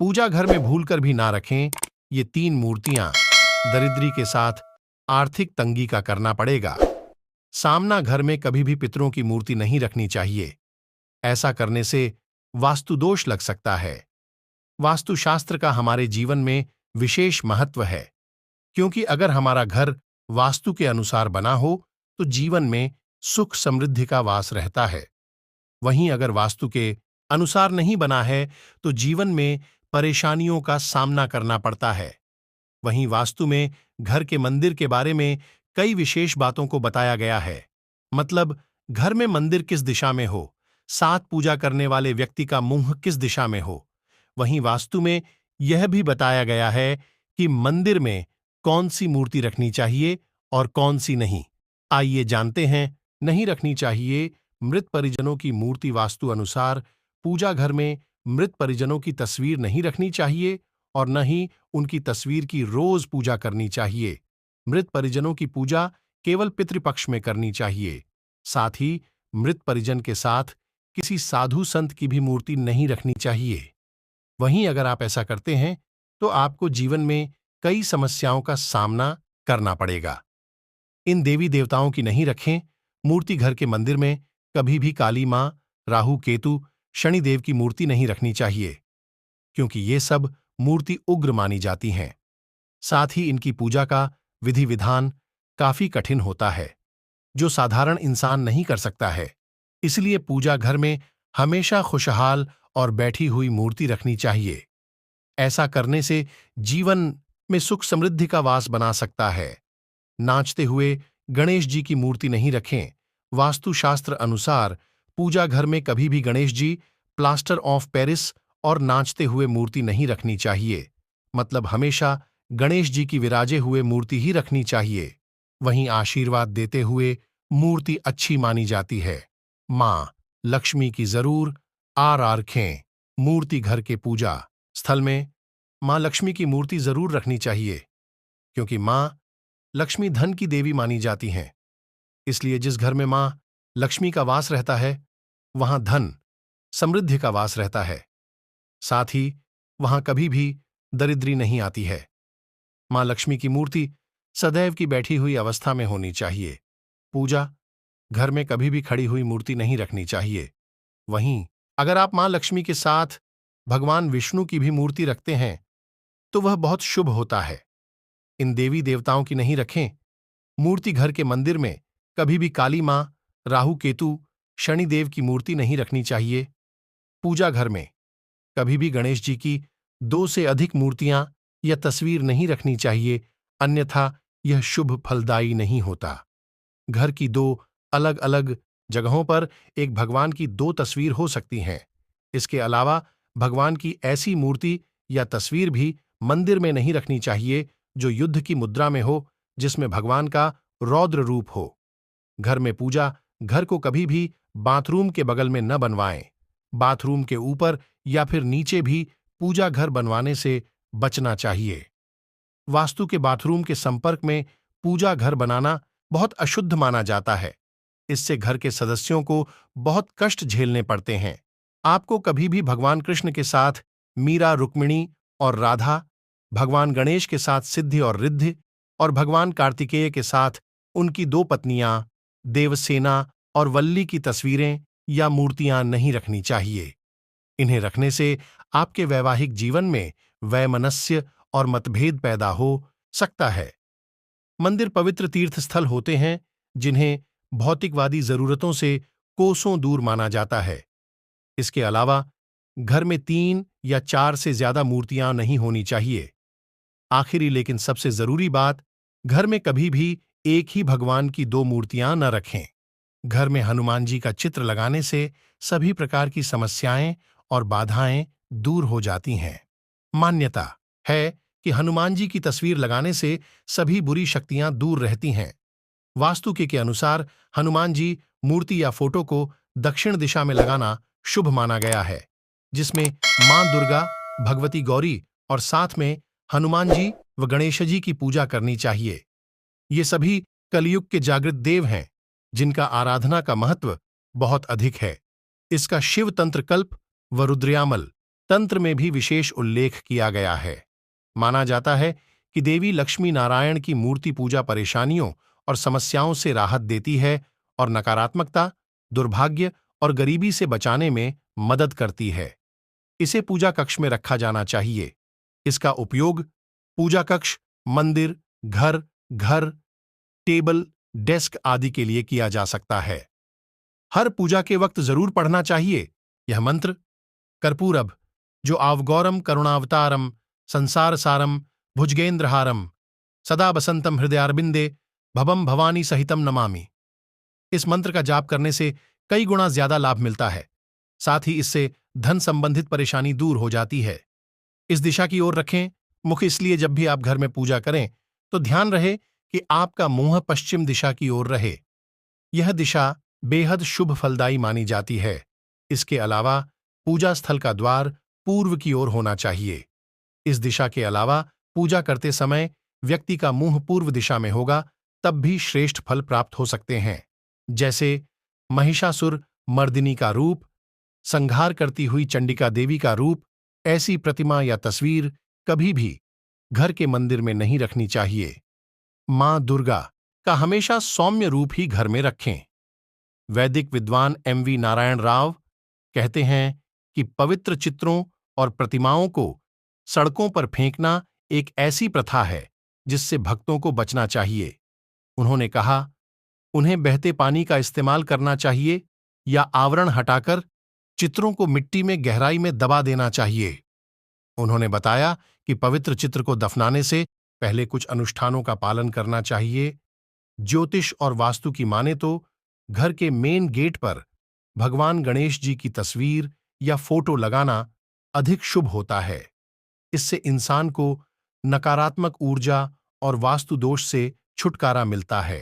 पूजा घर में भूलकर भी ना रखें। ये तीन मूर्तियां दरिद्री के साथ आर्थिक तंगी का करना पड़ेगा। सामना घर में कभी भी पितरों की मूर्ति नहीं रखनी चाहिए। ऐसा करने से वास्तु दोष लग सकता है। वास्तुशास्त्र का हमारे जीवन में विशेष महत्व है, क्योंकि अगर हमारा घर वास्तु के अनुसार बना हो तो जीवन में सुख समृद्धि का वास रहता है। वहीं अगर वास्तु के अनुसार नहीं बना है तो जीवन में परेशानियों का सामना करना पड़ता है। वहीं वास्तु में घर के मंदिर के बारे में कई विशेष बातों को बताया गया है। मतलब घर में मंदिर किस दिशा में हो, साथ पूजा करने वाले व्यक्ति का मुंह किस दिशा में हो। वहीं वास्तु में यह भी बताया गया है कि मंदिर में कौन सी मूर्ति रखनी चाहिए और कौन सी नहीं। आइए जानते हैं। नहीं रखनी चाहिए मृत परिजनों की मूर्ति। वास्तु अनुसार पूजा घर में मृत परिजनों की तस्वीर नहीं रखनी चाहिए और न ही उनकी तस्वीर की रोज पूजा करनी चाहिए। मृत परिजनों की पूजा केवल पितृपक्ष में करनी चाहिए। साथ ही मृत परिजन के साथ किसी साधु संत की भी मूर्ति नहीं रखनी चाहिए। वहीं अगर आप ऐसा करते हैं तो आपको जीवन में कई समस्याओं का सामना करना पड़ेगा। इन देवी देवताओं की नहीं रखें। मूर्ति घर के मंदिर में कभी भी काली मां, राहु केतु, शनिदेव की मूर्ति नहीं रखनी चाहिए, क्योंकि ये सब मूर्ति उग्र मानी जाती हैं। साथ ही इनकी पूजा का विधि विधान काफी कठिन होता है, जो साधारण इंसान नहीं कर सकता है। इसलिए पूजा घर में हमेशा खुशहाल और बैठी हुई मूर्ति रखनी चाहिए। ऐसा करने से जीवन में सुख समृद्धि का वास बना सकता है। नाचते हुए गणेश जी की मूर्ति नहीं रखें। वास्तुशास्त्र अनुसार पूजा घर में कभी भी Ganesh ji, plaster of Paris और नाचते हुए मूर्ति नहीं रखनी चाहिए। मतलब हमेशा गणेश जी की विराजे हुए मूर्ति ही रखनी चाहिए। वहीं आशीर्वाद देते हुए मूर्ति अच्छी मानी जाती है। मां लक्ष्मी की जरूर रखें। मूर्ति घर के पूजा स्थल में मां लक्ष्मी की मूर्ति जरूर रखनी चाहिए, क्योंकि मां लक्ष्मी धन की देवी मानी जाती हैं। इसलिए जिस घर में मां लक्ष्मी का वास रहता है वहां धन समृद्धि का वास रहता है। साथ ही वहां कभी भी दरिद्री नहीं आती है। मां लक्ष्मी की मूर्ति सदैव की बैठी हुई अवस्था में होनी चाहिए। पूजा घर में कभी भी खड़ी हुई मूर्ति नहीं रखनी चाहिए। वहीं अगर आप मां लक्ष्मी के साथ भगवान विष्णु की भी मूर्ति रखते हैं तो वह बहुत शुभ होता है। इन देवी देवताओं की नहीं रखें। मूर्ति घर के मंदिर में कभी भी काली मां, राहु केतु, शनिदेव की मूर्ति नहीं रखनी चाहिए। पूजा घर में कभी भी गणेश जी की 2 से अधिक मूर्तियां या तस्वीर नहीं रखनी चाहिए, अन्यथा यह शुभ फलदायी नहीं होता। घर की 2 अलग अलग जगहों पर एक भगवान की 2 तस्वीर हो सकती हैं। इसके अलावा भगवान की ऐसी मूर्ति या तस्वीर भी मंदिर में नहीं रखनी चाहिए जो युद्ध की मुद्रा में हो, जिसमें भगवान का रौद्र रूप हो। घर में पूजा घर को कभी भी बाथरूम के बगल में न बनवाएं। बाथरूम के ऊपर या फिर नीचे भी पूजा घर बनवाने से बचना चाहिए। वास्तु के बाथरूम के संपर्क में पूजा घर बनाना बहुत अशुद्ध माना जाता है। इससे घर के सदस्यों को बहुत कष्ट झेलने पड़ते हैं। आपको कभी भी भगवान कृष्ण के साथ मीरा, रुक्मिणी और राधा, भगवान गणेश के साथ सिद्धि और रिद्धि और भगवान कार्तिकेय के साथ उनकी 2 पत्नियां देवसेना और वल्ली की तस्वीरें या मूर्तियां नहीं रखनी चाहिए। इन्हें रखने से आपके वैवाहिक जीवन में वैमनस्य और मतभेद पैदा हो सकता है। मंदिर पवित्र तीर्थ स्थल होते हैं जिन्हें भौतिकवादी जरूरतों से कोसों दूर माना जाता है। इसके अलावा घर में 3 या 4 से ज्यादा मूर्तियां नहीं होनी चाहिए। आखिरी लेकिन सबसे जरूरी बात, घर में कभी भी एक ही भगवान की 2 मूर्तियां न रखें। घर में हनुमान जी का चित्र लगाने से सभी प्रकार की समस्याएं और बाधाएं दूर हो जाती हैं। मान्यता है कि हनुमान जी की तस्वीर लगाने से सभी बुरी शक्तियां दूर रहती हैं। वास्तु के अनुसार हनुमान जी मूर्ति या फोटो को दक्षिण दिशा में लगाना शुभ माना गया है, जिसमें मां दुर्गा, भगवती गौरी और साथ में हनुमान जी व गणेश जी की पूजा करनी चाहिए। ये सभी कलयुग के जागृत देव हैं, जिनका आराधना का महत्व बहुत अधिक है। इसका शिव तंत्र कल्प व रुद्रयामल तंत्र में भी विशेष उल्लेख किया गया है। माना जाता है कि देवी लक्ष्मी नारायण की मूर्ति पूजा परेशानियों और समस्याओं से राहत देती है और नकारात्मकता, दुर्भाग्य और गरीबी से बचाने में मदद करती है। इसे पूजा कक्ष में रखा जाना चाहिए। इसका उपयोग पूजा कक्ष, मंदिर, घर, टेबल, डेस्क आदि के लिए किया जा सकता है। हर पूजा के वक्त जरूर पढ़ना चाहिए यह मंत्र, कर्पूरब, जो आवगौरम करुणावतारम संसार सारम भुजगेंद्रहारम सदा बसंतम हृदयारबिंदे भवम भवानी सहितम नमामि। इस मंत्र का जाप करने से कई गुना ज्यादा लाभ मिलता है। साथ ही इससे धन संबंधित परेशानी दूर हो जाती है। इस दिशा की ओर रखें मुख, इसलिए जब भी आप घर में पूजा करें तो ध्यान रहे कि आपका मुंह पश्चिम दिशा की ओर रहे। यह दिशा बेहद शुभ फलदायी मानी जाती है। इसके अलावा पूजा स्थल का द्वार पूर्व की ओर होना चाहिए। इस दिशा के अलावा पूजा करते समय व्यक्ति का मुंह पूर्व दिशा में होगा तब भी श्रेष्ठ फल प्राप्त हो सकते हैं। जैसे महिषासुर मर्दिनी का रूप, संहार करती हुई चंडिका देवी का रूप, ऐसी प्रतिमा या तस्वीर कभी भी घर के मंदिर में नहीं रखनी चाहिए। मां दुर्गा का हमेशा सौम्य रूप ही घर में रखें। वैदिक विद्वान एम.वी. नारायण राव कहते हैं कि पवित्र चित्रों और प्रतिमाओं को सड़कों पर फेंकना एक ऐसी प्रथा है जिससे भक्तों को बचना चाहिए। उन्होंने कहा, उन्हें बहते पानी का इस्तेमाल करना चाहिए या आवरण हटाकर चित्रों को मिट्टी में गहराई में दबा देना चाहिए। उन्होंने बताया कि पवित्र चित्र को दफनाने से पहले कुछ अनुष्ठानों का पालन करना चाहिए। ज्योतिष और वास्तु की माने तो घर के मेन गेट पर भगवान गणेश जी की तस्वीर या फोटो लगाना अधिक शुभ होता है। इससे इंसान को नकारात्मक ऊर्जा और वास्तु दोष से छुटकारा मिलता है।